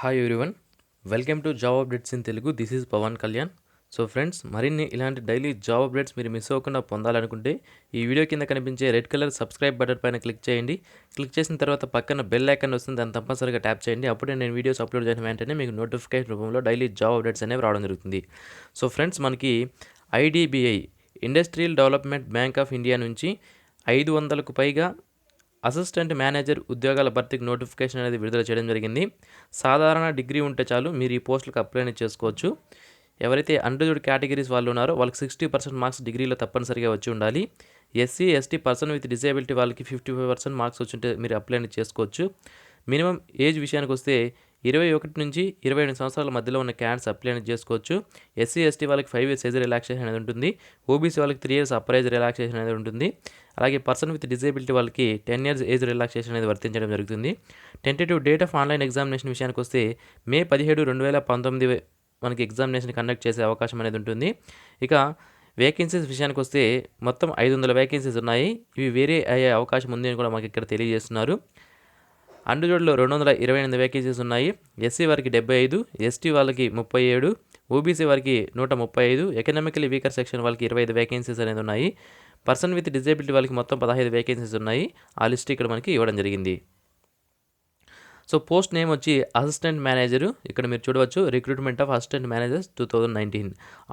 Hi everyone, welcome to job updates in Telugu. This is Pawan Kalyan. So friends, మరిన్ని ఇలాంటి daily job updates మీరు miss అవ్వకుండా పొందాలనుకుంటే ఈ వీడియో కింద కనిపించే రెడ్ కలర్ సబ్స్క్రైబ్ బటన్ పైన క్లిక్ చేయండి. క్లిక్ చేసిన తర్వాత పక్కన బెల్ ఐకాన్ వస్తుంది, దాన్ని తప్పనిసరిగా ట్యాప్ చేయండి. అప్పుడే నేను వీడియోస్ అప్లోడ్ చేసిన వెంటనే మీకు నోటిఫికేషన్ రూపంలో డైలీ జాబ్ అప్డేట్స్ అనేవి రావడం జరుగుతుంది. సో ఫ్రెండ్స్, మనకి IDBI industrial development bank of India నుంచి 500కు పైగా అసిస్టెంట్ మేనేజర్ ఉద్యోగాల భర్తీకి నోటిఫికేషన్ అనేది విడుదల చేయడం జరిగింది. సాధారణ డిగ్రీ ఉంటే చాలు మీరు ఈ పోస్టులకు అప్లై చేసుకోవచ్చు. ఎవరైతే అండర్గ్రాడ్యుయేట్ కేటగిరీస్ వాళ్ళు ఉన్నారో వాళ్ళకి 60% మార్క్స్ డిగ్రీలో తప్పనిసరిగా వచ్చి ఉండాలి. SC ST person with disability వాళ్ళకి 55% మార్క్స్ వచ్చి మీరు అప్లై చేసుకోవచ్చు. మినిమం ఏజ్ విషయానికి వస్తే 21 నుంచి 28 సంవత్సరాల మధ్యలో ఉన్న క్యాండిడేట్స్ అప్లై చేసుకోవచ్చు. ఎస్సీ ఎస్టీ వాళ్ళకి 5 years ఏజ్ రిలాక్సేషన్ అనేది ఉంటుంది. ఓబీసీ వాళ్ళకి 3 years అప్పర్ ఏజ్ రిలాక్సేషన్ అనేది ఉంటుంది. అలాగే పర్సన్ విత్ డిసేబిలిటీ వాళ్ళకి 10 years ఏజ్ రిలాక్సేషన్ అనేది వర్తించడం జరుగుతుంది. Tentative date of online examination విషయానికి వస్తే May 17, 2019 మనకి ఎగ్జామినేషన్ కండక్ట్ చేసే అవకాశం అనేది ఉంటుంది. ఇక వేకెన్సీస్ విషయానికి వస్తే మొత్తం 500 వేకెన్సీస్ ఉన్నాయి. ఇవి వేరే అయ్యే అవకాశం ఉంది అని కూడా మాకు ఇక్కడ తెలియజేస్తున్నారు. అండర్గ్రాడ్లో 228 వేకెన్సీస్ ఉన్నాయి. ఎస్సీ వారికి 75, ఎస్టీ వాళ్ళకి 37, ఓబీసీ వారికి 135, ఎకనామికలీ వీకర్ సెక్షన్ వాళ్ళకి 25 వేకెన్సీస్ అనేది ఉన్నాయి. పర్సన్ విత్ డిజేబిలిటీ వాళ్ళకి మొత్తం 15 వేకెన్సీస్ ఉన్నాయి. ఆ లిస్ట్ ఇక్కడ మనకి ఇవ్వడం జరిగింది. సో పోస్ట్ నేమ్ వచ్చి అసిస్టెంట్ మేనేజరు. ఇక్కడ మీరు చూడవచ్చు, recruitment of assistant managers 2019.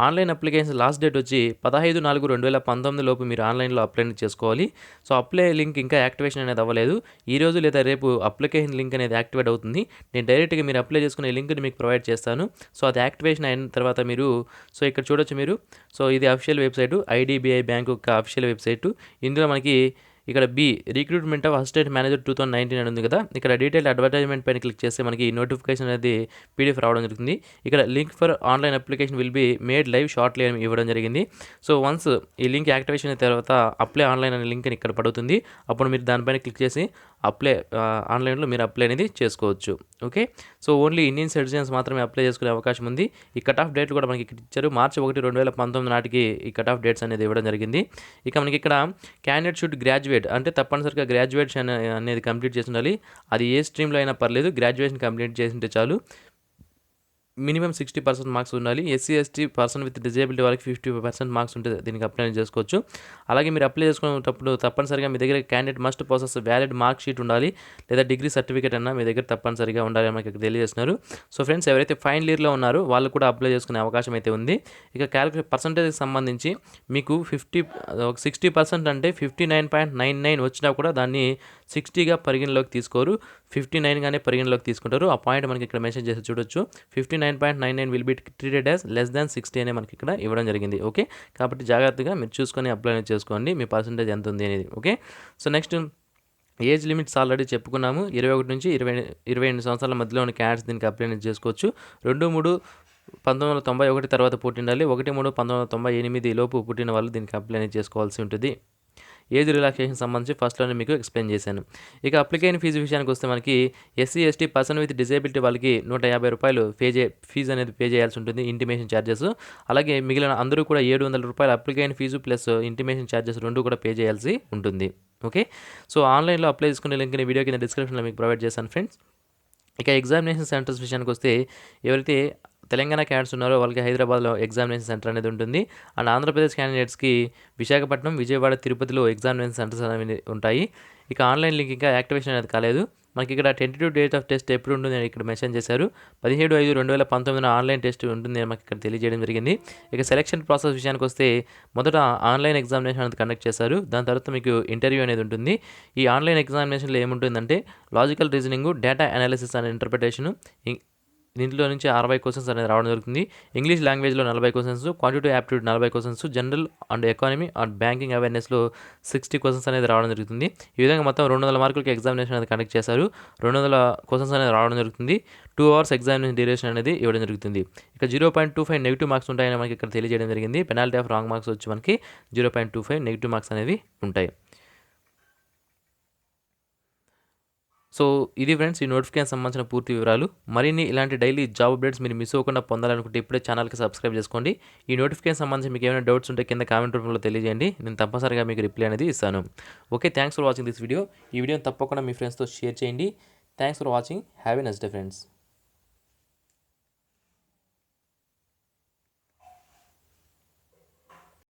Online application last date వచ్చి 15/4/2019 లోపు మీరు ఆన్లైన్లో అప్లై చేసుకోవాలి. సో అప్లై లింక్ ఇంకా యాక్టివేషన్ అనేది అవ్వలేదు. ఈ రోజు లేదా రేపు అప్లికేషన్ లింక్ అనేది యాక్టివేట్ అవుతుంది. నేను డైరెక్ట్గా మీరు అప్లై చేసుకునే లింక్ని మీకు ప్రొవైడ్ చేస్తాను. సో అది యాక్టివేషన్ అయిన తర్వాత మీరు ఇక్కడ చూడొచ్చు మీరు. సో ఇది అఫీషియల్ వెబ్సైటు, ఐడిబిఐ బ్యాంక్ యొక్క అఫీషియల్ వెబ్సైటు. ఇందులో మనకి ఇక్కడ రిక్రూట్మెంట్ ఆఫ్ అసిస్టెంట్ మేనేజర్ 2019 అని ఉంది కదా. ఇక్కడ డీటెయిల్ అడ్వర్టైజ్మెంట్ పైన క్లిక్ చేస్తే మనకి నోటిఫికేషన్ అనేది PDF రావడం జరుగుతుంది. ఇక్కడ link for online application will be made live shortly అని ఇవ్వడం జరిగింది. సో వన్స్ ఈ లింక్ యాక్టివేషన్ అయిన తర్వాత అప్లై ఆన్లైన్ అనే లింక్ ఇక్కడ పడుతుంది. అప్పుడు మీరు దానిపైన క్లిక్ చేసి అప్లై ఆన్లైన్లో మీరు అప్లై అనేది చేసుకోవచ్చు. Okay, so only Indian citizens మాత్రమే అప్లై చేసుకునే అవకాశం ఉంది. ఈ కట్ ఆఫ్ డేట్లు కూడా మనకి ఇక్కడ ఇచ్చారు. March 1, 2019 నాటికి ఈ కట్ ఆఫ్ డేట్స్ అనేది ఇవ్వడం జరిగింది. ఇక మనకి ఇక్కడ క్యాండిడేట్ షుడ్ గ్రాడ్యుయేట్ అంటే తప్పనిసరిగా గ్రాడ్యుయేషన్ అనేది కంప్లీట్ చేసి ఉండాలి. అది ఏ స్ట్రీమ్లో అయినా పర్లేదు, గ్రాడ్యుయేషన్ కంప్లీట్ చేసింటే చాలు. మినిమం 60% మార్క్స్ ఉండాలి. SC ST person with disability వాళ్ళకి 55% మార్క్స్ ఉంటే దీనికి అప్లై చేసుకోవచ్చు. అలాగే మీరు అప్లై చేసుకునేటప్పుడు తప్పనిసరిగా మీ దగ్గర candidate must process valid mark sheet ఉండాలి, లేదా డిగ్రీ సర్టిఫికేట్ అన్నా మీ దగ్గర తప్పనిసరిగా ఉండాలి అని మనకి ఇక్కడ తెలియజేస్తున్నారు. సో ఫ్రెండ్స్, ఎవరైతే ఫైనల్ ఇయర్లో ఉన్నారో వాళ్ళు కూడా అప్లై చేసుకునే అవకాశం అయితే ఉంది. ఇక క్యాలిక్యులేట్ పర్సంటేజ్కి సంబంధించి మీకు 60% అంటే 59.99 వచ్చినా కూడా దాన్ని 60గా పరిగణలోకి తీసుకోరు, 59గానే పరిగణలోకి తీసుకుంటారు. ఆ పాయింట్ మనకి ఇక్కడ మెన్షన్ చేసి చూడొచ్చు. 59.99 will be treated as less than 60 అనే మనకి ఇక్కడ ఇవ్వడం జరిగింది. ఓకే, కాబట్టి జాగ్రత్తగా మీరు చూసుకొని అప్లై చేసుకోండి మీ పర్సంటేజ్ ఎంత ఉంది అనేది. Okay, so next age limits already చెప్పుకున్నాము. 21 నుంచి 28 సంవత్సరాల మధ్యలో ఉన్న క్యాండిడేట్స్ దీనికి అప్లై చేసుకోవచ్చు. 2/3/1991 తర్వాత పుట్టిండాలి. 1/3/1998 లోపు పుట్టిన వాళ్ళు దీనికి అప్లై చేసుకోవాల్సి ఉంటుంది. ఏజ్ రిలాక్సేషన్ సంబంధించి ఫస్ట్లోనే మీకు ఎక్స్ప్లెయిన్ చేశాను. ఇక అప్లికేషన్ ఫీజు విషయానికి వస్తే మనకి SC ST person with disability వాళ్ళకి ₹150 ఫీజు అనేది పే చేయాల్సి ఉంటుంది, ఇంటిమేషన్ ఛార్జెస్. అలాగే మిగిలిన అందరూ కూడా ₹700 application fee plus intimation charges 2 కూడా పే చేయాల్సి ఉంటుంది. ఓకే, సో ఆన్లైన్లో అప్లై చేసుకునే లింక్ని వీడియో కింద డిస్క్రిప్షన్లో మీకు ప్రొవైడ్ చేశాను ఫ్రెండ్స్. ఇక ఎగ్జామినేషన్ సెంటర్స్ విషయానికి వస్తే ఎవరైతే తెలంగాణ క్యాండిడేట్స్ ఉన్నారో వాళ్ళకి హైదరాబాద్లో ఎగ్జామినేషన్ సెంటర్ అనేది ఉంటుంది. అండ్ ఆంధ్రప్రదేశ్ క్యాండిడేట్స్కి విశాఖపట్నం, విజయవాడ, తిరుపతిలో ఎగ్జామినేషన్ సెంటర్స్ అనేవి ఉంటాయి. ఇక ఆన్లైన్ లింక్ ఇంకా యాక్టివేషన్ అనేది కాలేదు. మనకి ఇక్కడ టెంటేటివ్ డేట్ ఆఫ్ టెస్ట్ ఎప్పుడు ఉంటుంది అని ఇక్కడ మెన్షన్ చేశారు. 17/5/2019 ఆన్లైన్ టెస్ట్ ఉంటుంది అని మాకు ఇక్కడ తెలియజేయడం జరిగింది. ఇక సెలక్షన్ ప్రాసెస్ విషయానికి వస్తే మొదట ఆన్లైన్ ఎగ్జామినేషన్ అనేది కండక్ట్ చేశారు. దాని తర్వాత మీకు ఇంటర్వ్యూ అనేది ఉంటుంది. ఈ ఆన్లైన్ ఎగ్జామినేషన్లో ఏముంటుందంటే logical reasoning, data analysis and interpretation, దీంట్లో నుంచి 60 క్వశ్చన్స్ అనేది రావడం జరుగుతుంది. ఇంగ్లీష్ లాంగ్వేజ్లో 40 questions, quantitative aptitude 40 questions, general and economy and banking అవేర్నెస్లో 60 క్వశ్చన్స్ అనేది రావడం జరుగుతుంది. ఈ విధంగా మొత్తం 200 మార్కులకి ఎగ్జామినేషన్ అనేది కండక్ట్ చేశారు. 200 క్వశ్చన్స్ అనేది రావడం జరుగుతుంది. 2 hours ఎగ్జామినేషన్ డ్యూరేషన్ అనేది ఇవ్వడం జరుగుతుంది. ఇక 0.25 నెగిటివ్ మార్క్స్ ఉంటాయని మనకి ఇక్కడ తెలియజేయడం జరిగింది. పెనాల్టీ ఆఫ్ రాంగ్ మార్క్స్ వచ్చి మనకి 0.25 నెగిటివ్ మార్క్స్ అనేవి ఉంటాయి. సో ఇది ఫ్రెండ్స్ ఈ నోటిఫికేషన్ సంబంధించిన పూర్తి వివరాలు. మరిన్ని ఇలాంటి డైలీ జాబ్ అప్డేట్స్ మీరు మిస్ అవ్వకుండా పొందాలనుకుంటే ఇప్పుడే ఛానల్కి సబ్స్క్రైబ్ చేసుకోండి. ఈ నోటిఫికేషన్ సంబంధించి మీకు ఏమైనా డౌట్స్ ఉంటే కింద కామెంట్ రూపంలో తెలియజేయండి. నేను తప్పనిసరిగా మీకు రిప్లై అనేది ఇస్తాను. Okay, thanks for watching this video. ఈ వీడియోని తప్పకుండా మీ ఫ్రెండ్స్తో షేర్ చేయండి. Thanks for watching. Have a nice day friends.